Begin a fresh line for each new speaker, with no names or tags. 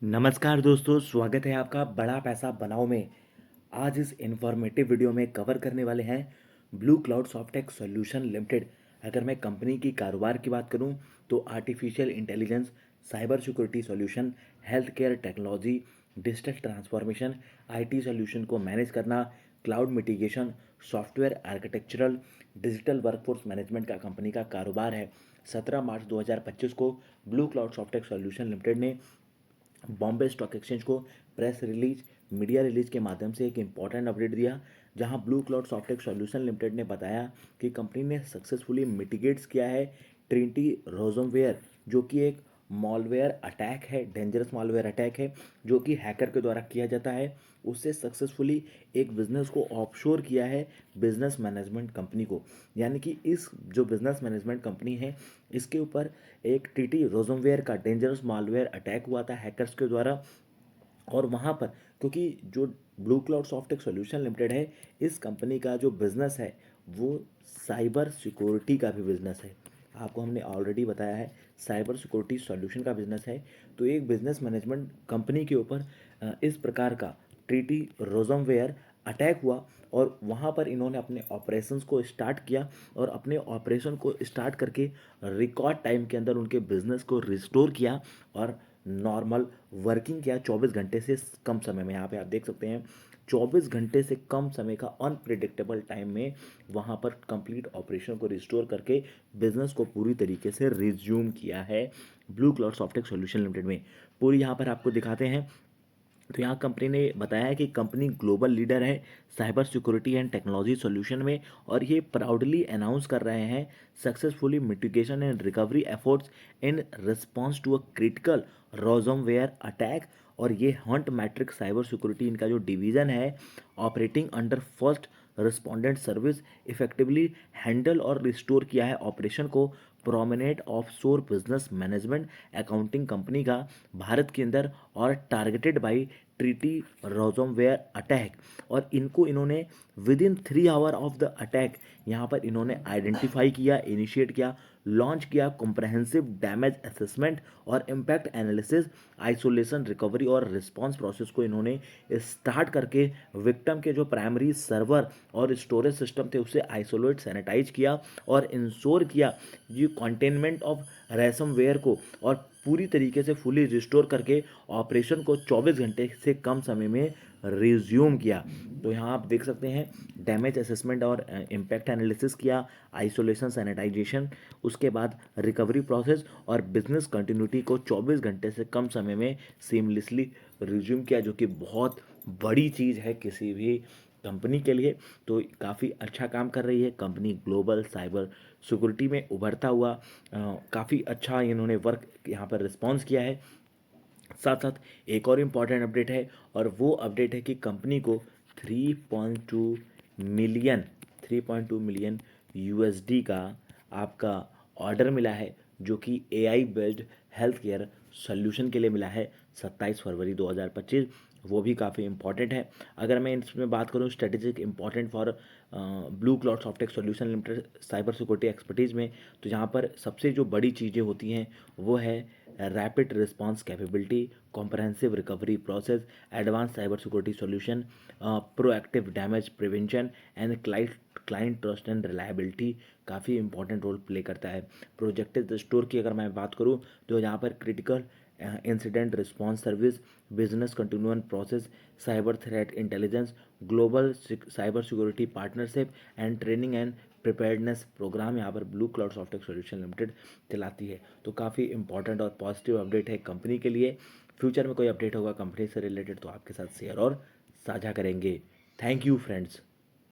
नमस्कार दोस्तों, स्वागत है आपका बड़ा पैसा बनाओ में। आज इस इन्फॉर्मेटिव वीडियो में कवर करने वाले हैं blue cloud Softtech solution limited. अगर मैं कंपनी की कारोबार की बात करूं तो artificial intelligence, cyber security solution, health care technology, digital transformation, IT solution को मैनेज करना, cloud mitigation, software architectural, digital workforce management का कंपनी का कारोबार है। 17 मार्च 2025 को blue cloud Softtech solution limited ने बॉम्बे स्टॉक एक्सचेंज को प्रेस रिलीज, मीडिया रिलीज के माध्यम से एक इम्पॉर्टेंट अपडेट दिया, जहां blue cloud Softtech solution limited ने बताया कि कंपनी ने सक्सेसफुली मिटिगेट्स किया है ट्रिनिटी रोजमवेयर, जो कि एक मॉलवेयर अटैक है, डेंजरस मॉलवेयर अटैक है जो कि हैकर के द्वारा किया जाता है। उससे सक्सेसफुली एक बिजनेस को ऑफशोर किया है बिजनेस मैनेजमेंट कंपनी को। यानी कि इस जो बिजनेस मैनेजमेंट कंपनी है, इसके ऊपर एक टीटी रोजमवेयर का डेंजरस मालवेयर अटैक हुआ था हैकर्स के द्वारा। और वहाँ पर क्योंकि जो blue cloud Softtech solution limited है, इस कंपनी का जो बिज़नेस है वो साइबर सिक्योरिटी का भी बिज़नेस है। आपको हमने ऑलरेडी बताया है साइबर सिक्योरिटी सॉल्यूशन का बिज़नेस है। तो एक बिज़नेस मैनेजमेंट कंपनी के ऊपर इस प्रकार का ट्रीटी रोजमवेयर अटैक हुआ और वहाँ पर इन्होंने अपने ऑपरेशंस को स्टार्ट किया और अपने ऑपरेशन को स्टार्ट करके रिकॉर्ड टाइम के अंदर उनके बिजनेस को रिस्टोर किया और नॉर्मल वर्किंग किया 24 घंटे से कम समय में। यहाँ पे आप देख सकते हैं 24 घंटे से कम समय का अनप्रिडिक्टेबल टाइम में वहाँ पर कंप्लीट ऑपरेशन को रिस्टोर करके बिजनेस को पूरी तरीके से रिज्यूम किया है blue cloud Softtech solution limited में। पूरी यहाँ पर आपको दिखाते हैं। तो यहाँ कंपनी ने बताया है कि कंपनी ग्लोबल लीडर है cyber security and technology solution में, और ये प्राउडली अनाउंस कर रहे हैं successfully mitigation and recovery efforts in response to a critical ransomware attack. और ये हंट मैट्रिक साइबर सिक्योरिटी इनका जो डिवीज़न है, operating under first respondent service, effectively handle और रिस्टोर किया है ऑपरेशन को prominent offshore business management accounting company का भारत के अंदर, और टारगेटेड बाई ट्रीटी रोजमवेयर अटैक। और इनको इन्होंने with in 3 hour of the attack यहाँ पर इन्होंने आइडेंटिफाई किया, इनिशिएट किया, लॉन्च किया कॉम्प्रहेंसिव डैमेज असेसमेंट और इम्पैक्ट एनालिसिस, आइसोलेशन, रिकवरी और रिस्पांस प्रोसेस को इन्होंने स्टार्ट करके विक्टिम के जो प्राइमरी सर्वर और स्टोरेज सिस्टम थे उसे आइसोलेट, सैनिटाइज किया और इंश्योर किया ये कंटेनमेंट ऑफ रैसमवेयर को, और पूरी तरीके से फुली रिस्टोर करके ऑपरेशन को 24 घंटे से कम समय में रिज्यूम किया। तो यहाँ आप देख सकते हैं डैमेज असेसमेंट और इम्पैक्ट एनालिसिस किया, आइसोलेशन, सैनिटाइजेशन, उसके बाद रिकवरी प्रोसेस और बिजनेस कंटिन्यूटी को 24 घंटे से कम समय में सीमलेसली रिज्यूम किया, जो कि बहुत बड़ी चीज़ है किसी भी कंपनी के लिए। तो काफ़ी अच्छा काम कर रही है कंपनी ग्लोबल साइबर सिक्योरिटी में उभरता हुआ। काफ़ी अच्छा इन्होंने वर्क यहाँ पर रिस्पॉन्स किया है। साथ साथ एक और इम्पॉर्टेंट अपडेट है, और वो अपडेट है कि कंपनी को 3.2 मिलियन 3.2 मिलियन यूएसडी का आपका ऑर्डर मिला है, जो कि AI based health care solution के लिए मिला है 27 फरवरी 2025। वो भी काफ़ी इंपॉर्टेंट है। अगर मैं इसमें बात करूँ strategic important for blue cloud Softtech solution limited cyber security expertise में, तो यहाँ पर सबसे जो बड़ी चीज़ें होती हैं वो है rapid response capability, comprehensive recovery process, advance cyber security solution, proactive damage prevention and client trust and reliability काफ़ी इंपॉर्टेंट रोल प्ले करता है। प्रोजेक्टिव स्टोर की अगर मैं बात करूँ तो यहाँ पर critical incident response service, business continuation process, cyber threat intelligence, global cyber security partnership and training and preparedness programme यहाँ पर Blue Cloud software solution limited चलाती है। तो काफ़ी इंपॉर्टेंट और पॉजिटिव अपडेट है कंपनी के लिए। फ्यूचर में कोई अपडेट होगा कंपनी से रिलेटेड तो आपके साथ शेयर और साझा करेंगे। Thank you friends.